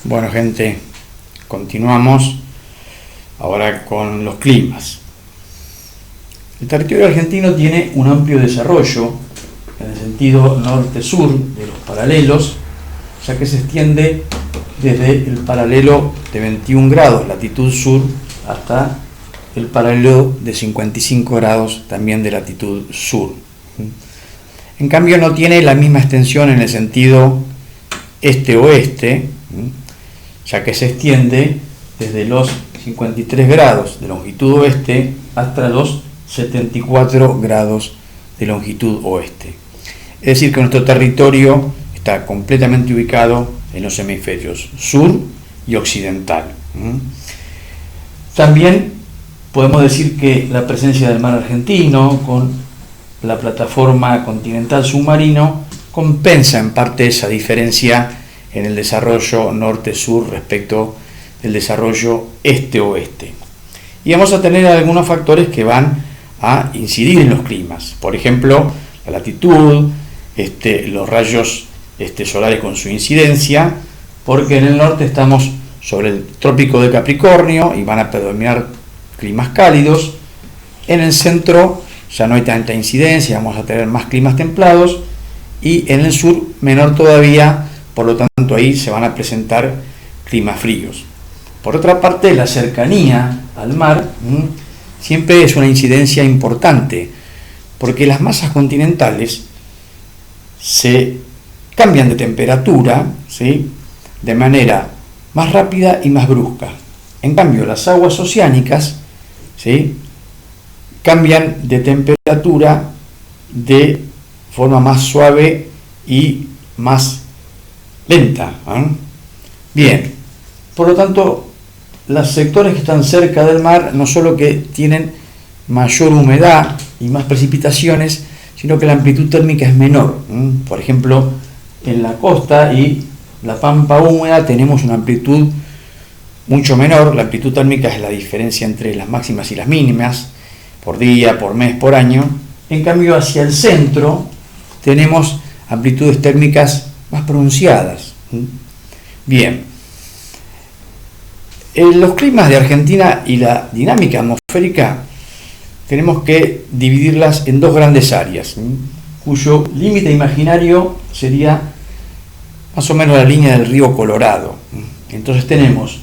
Bueno, gente, continuamos ahora con los climas. El territorio argentino tiene un amplio desarrollo en el sentido norte-sur de los paralelos, ya que se extiende desde el paralelo de 21 grados latitud sur hasta el paralelo de 55 grados también de latitud sur. En cambio no tiene la misma extensión en el sentido este-oeste, ya que se extiende desde los 53 grados de longitud oeste hasta los 74 grados de longitud oeste. Es decir, que nuestro territorio está completamente ubicado en los hemisferios sur y occidental. También podemos decir que la presencia del mar argentino con la plataforma continental submarino compensa en parte esa diferencia en el desarrollo norte-sur respecto del desarrollo este-oeste. Y vamos a tener algunos factores que van a incidir en los climas. Por ejemplo, la latitud, los rayos solares con su incidencia, porque en el norte estamos sobre el trópico de Capricornio y van a predominar climas cálidos. En el centro ya no hay tanta incidencia, vamos a tener más climas templados, y en el sur menor todavía, por lo tanto ahí se van a presentar climas fríos. Por otra parte, la cercanía al mar siempre es una incidencia importante, porque las masas continentales se cambian de temperatura, ¿sí?, de manera más rápida y más brusca. En cambio, las aguas oceánicas, ¿sí?, cambian de temperatura de forma más suave y más lenta. Bien, por lo tanto, los sectores que están cerca del mar no solo que tienen mayor humedad y más precipitaciones, sino que la amplitud térmica es menor. Por ejemplo, en la costa y la pampa húmeda tenemos una amplitud mucho menor. La amplitud térmica es la diferencia entre las máximas y las mínimas por día, por mes, por año. En cambio, hacia el centro tenemos amplitudes térmicas más pronunciadas. Bien, en los climas de Argentina y la dinámica atmosférica tenemos que dividirlas en dos grandes áreas, cuyo límite imaginario sería más o menos la línea del río Colorado. Entonces tenemos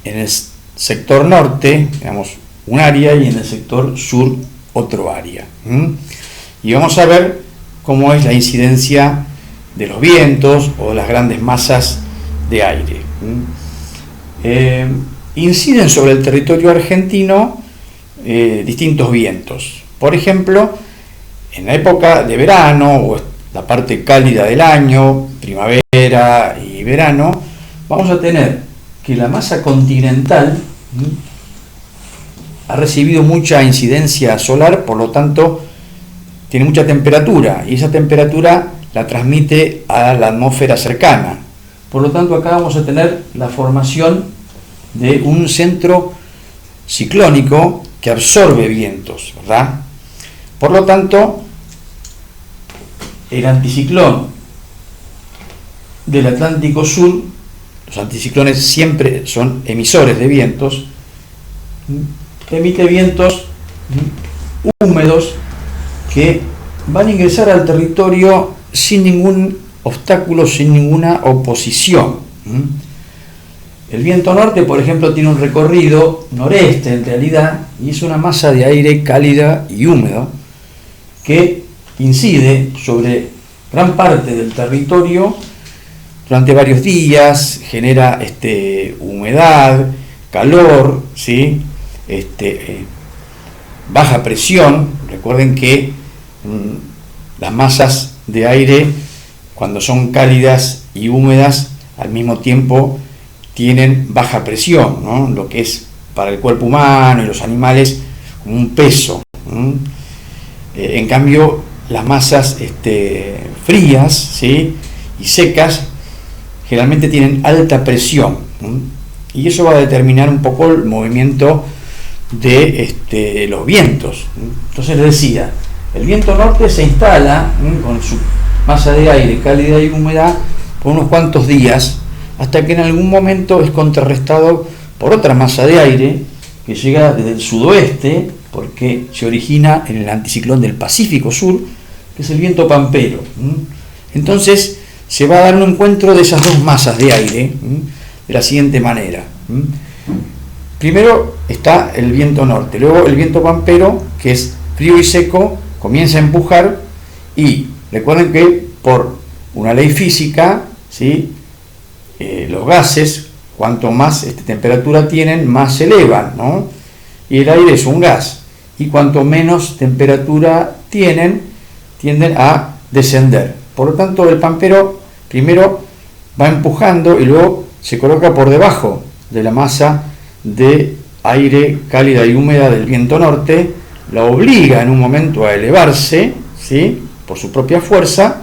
en el sector norte, digamos, un área, y en el sector sur otro área. Y vamos a ver cómo es la incidencia de los vientos o de las grandes masas de aire. Inciden sobre el territorio argentino distintos vientos. Por ejemplo, en la época de verano o la parte cálida del año, primavera y verano, vamos a tener que la masa continental ha recibido mucha incidencia solar, por lo tanto tiene mucha temperatura, y esa temperatura la transmite a la atmósfera cercana. Por lo tanto, acá vamos a tener la formación de un centro ciclónico que absorbe vientos, ¿verdad? Por lo tanto, el anticiclón del Atlántico Sur, los anticiclones siempre son emisores de vientos, emite vientos húmedos que van a ingresar al territorio sin ningún obstáculo, sin ninguna oposición. El viento norte, por ejemplo, tiene un recorrido noreste en realidad, y es una masa de aire cálida y húmedo que incide sobre gran parte del territorio durante varios días, genera humedad, calor, ¿sí?, baja presión. Recuerden que las masas de aire, cuando son cálidas y húmedas, al mismo tiempo tienen baja presión, ¿no?, lo que es para el cuerpo humano y los animales como un peso. En cambio, las masas frías, ¿sí?, y secas generalmente tienen alta presión, y eso va a determinar un poco el movimiento de los vientos. Entonces les decía, el viento norte se instala con su masa de aire cálida y húmeda por unos cuantos días hasta que en algún momento es contrarrestado por otra masa de aire que llega desde el sudoeste, porque se origina en el anticiclón del Pacífico Sur, que es el viento pampero. Entonces se va a dar un encuentro de esas dos masas de aire de la siguiente manera. Primero está el viento norte, luego el viento pampero, que es frío y seco, comienza a empujar, y recuerden que por una ley física, ¿sí?, los gases, cuanto más temperatura tienen, más se elevan, ¿no? Y el aire es un gas, y cuanto menos temperatura tienen, tienden a descender. Por lo tanto, el pampero primero va empujando y luego se coloca por debajo de la masa de aire cálida y húmeda del viento norte, la obliga en un momento a elevarse, ¿sí?, por su propia fuerza.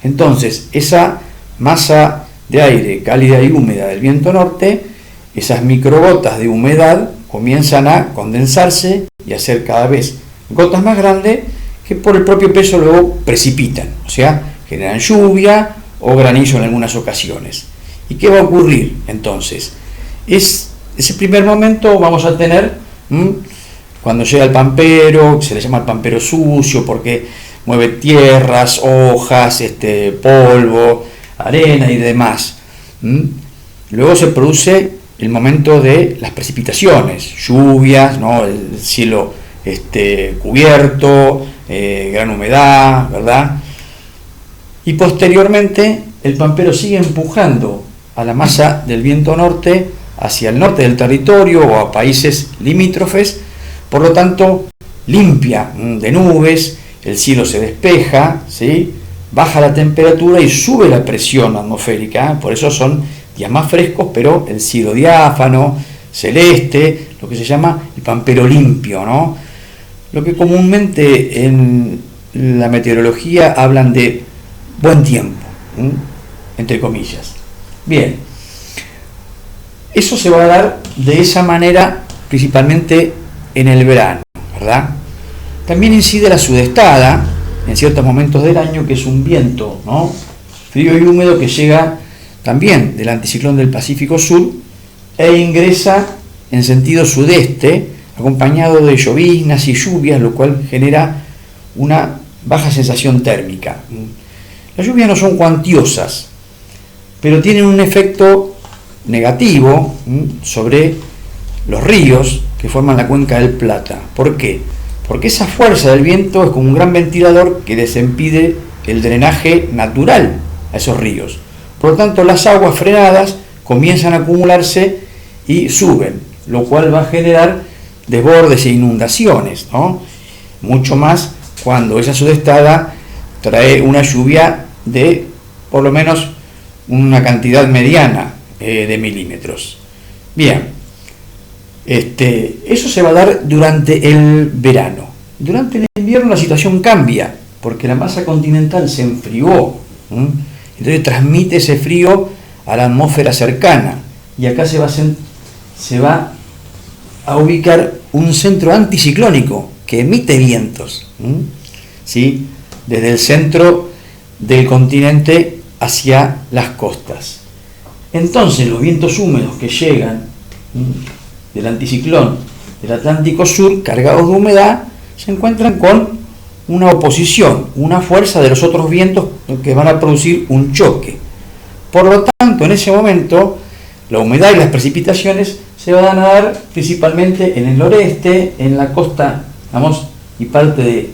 Entonces esa masa de aire cálida y húmeda del viento norte, esas microgotas de humedad comienzan a condensarse y a ser cada vez gotas más grandes, que por el propio peso luego precipitan, o sea, generan lluvia o granizo en algunas ocasiones. ¿Y qué va a ocurrir entonces? Ese primer momento vamos a tener cuando llega el pampero, se le llama el pampero sucio porque mueve tierras, hojas, polvo, arena y demás. Luego se produce el momento de las precipitaciones, lluvias, ¿no?, el cielo cubierto, gran humedad, ¿verdad? Y posteriormente el pampero sigue empujando a la masa del viento norte hacia el norte del territorio o a países limítrofes, por lo tanto limpia de nubes, el cielo se despeja, ¿sí?, baja la temperatura y sube la presión atmosférica, por eso son días más frescos, pero el cielo diáfano, celeste, lo que se llama el pampero limpio, ¿no? Lo que comúnmente en la meteorología hablan de buen tiempo, entre comillas. Bien, eso se va a dar de esa manera principalmente en el verano, ¿verdad? También incide la sudestada en ciertos momentos del año, que es un viento, ¿no?, frío y húmedo que llega también del anticiclón del Pacífico Sur e ingresa en sentido sudeste, acompañado de lloviznas y lluvias, lo cual genera una baja sensación térmica. Las lluvias no son cuantiosas, pero tienen un efecto negativo sobre los ríos que forman la cuenca del Plata. ¿Por qué? Porque esa fuerza del viento es como un gran ventilador que les impide el drenaje natural a esos ríos. Por lo tanto, las aguas frenadas comienzan a acumularse y suben, lo cual va a generar desbordes e inundaciones, ¿no? Mucho más cuando esa sudestada trae una lluvia de por lo menos una cantidad mediana de milímetros. Bien, eso se va a dar durante el verano. Durante el invierno la situación cambia, porque la masa continental se enfrió, entonces transmite ese frío a la atmósfera cercana, y acá se va a ubicar un centro anticiclónico que emite vientos, ¿sí?, desde el centro del continente hacia las costas. Entonces los vientos húmedos que llegan del anticiclón del Atlántico Sur, cargados de humedad, se encuentran con una oposición, una fuerza de los otros vientos que van a producir un choque. Por lo tanto, en ese momento, la humedad y las precipitaciones se van a dar principalmente en el noreste, en la costa, vamos, y parte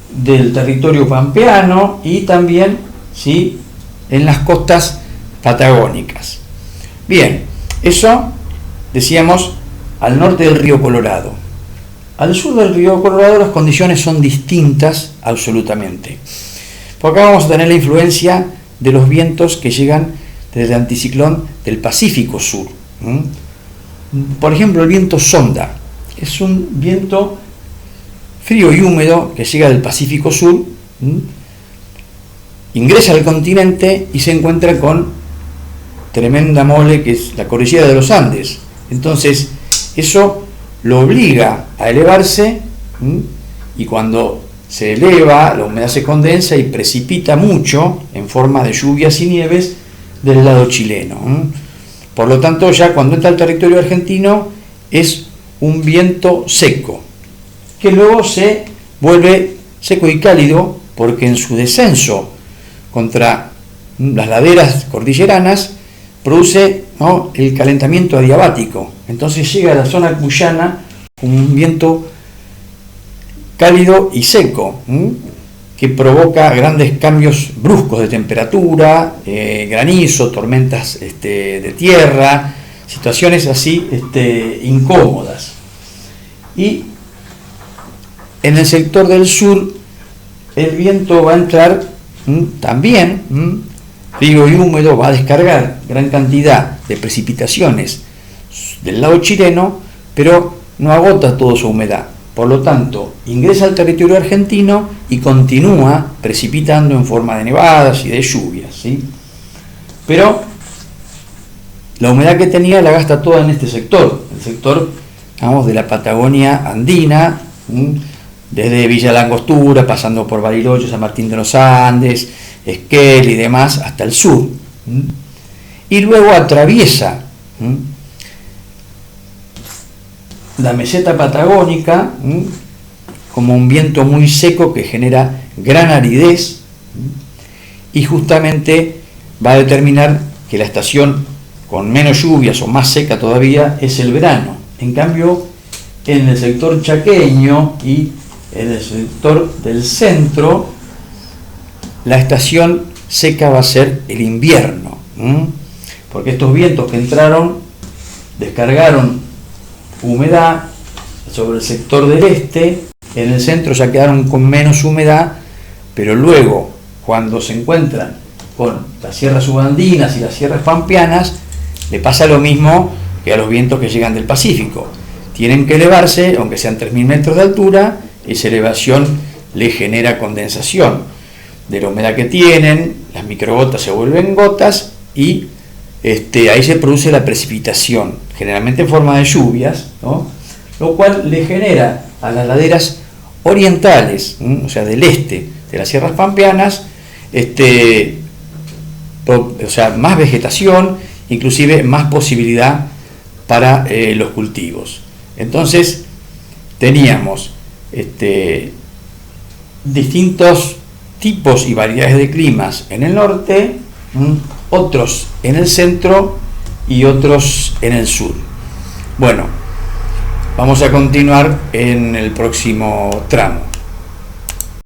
del territorio pampeano, y también, ¿sí?, en las costas patagónicas. Bien, eso decíamos al norte del río Colorado. Al sur del río Colorado las condiciones son distintas absolutamente. Por acá vamos a tener la influencia de los vientos que llegan desde el anticiclón del Pacífico Sur. Por ejemplo, el viento sonda es un viento frío y húmedo que llega del Pacífico Sur, ingresa al continente y se encuentra con tremenda mole que es la cordillera de los Andes. Entonces eso lo obliga a elevarse, y cuando se eleva la humedad se condensa y precipita mucho en forma de lluvias y nieves del lado chileno. Por lo tanto, ya cuando entra al territorio argentino es un viento seco, que luego se vuelve seco y cálido porque en su descenso contra las laderas cordilleranas produce, ¿no?, el calentamiento adiabático. Entonces llega a la zona cuyana con un viento cálido y seco, que provoca grandes cambios bruscos de temperatura, granizo, tormentas de tierra, situaciones así incómodas. Y en el sector del sur el viento va a entrar también frío y húmedo, va a descargar gran cantidad de precipitaciones del lado chileno, pero no agota toda su humedad. Por lo tanto, ingresa al territorio argentino y continúa precipitando en forma de nevadas y de lluvias, ¿sí? Pero la humedad que tenía la gasta toda en este sector, el sector, digamos, de la Patagonia andina, desde Villa Langostura, pasando por Bariloche, San Martín de los Andes, Esquel y demás, hasta el sur. Y luego atraviesa la meseta patagónica como un viento muy seco que genera gran aridez, y justamente va a determinar que la estación con menos lluvias o más seca todavía es el verano. En cambio, en el sector chaqueño y en el sector del centro, la estación seca va a ser el invierno, porque estos vientos que entraron descargaron humedad sobre el sector del este, en el centro ya quedaron con menos humedad, pero luego, cuando se encuentran con las sierras subandinas y las sierras pampeanas, le pasa lo mismo que a los vientos que llegan del Pacífico. Tienen que elevarse, aunque sean 3.000 metros de altura, esa elevación le genera condensación de la humedad que tienen, las microgotas se vuelven gotas y ahí se produce la precipitación, generalmente en forma de lluvias, ¿no?, lo cual le genera a las laderas orientales, o sea, del este de las sierras pampeanas, más vegetación, inclusive más posibilidad para los cultivos. Entonces teníamos distintos tipos y variedades de climas en el norte, otros en el centro y otros en el sur. Bueno, vamos a continuar en el próximo tramo.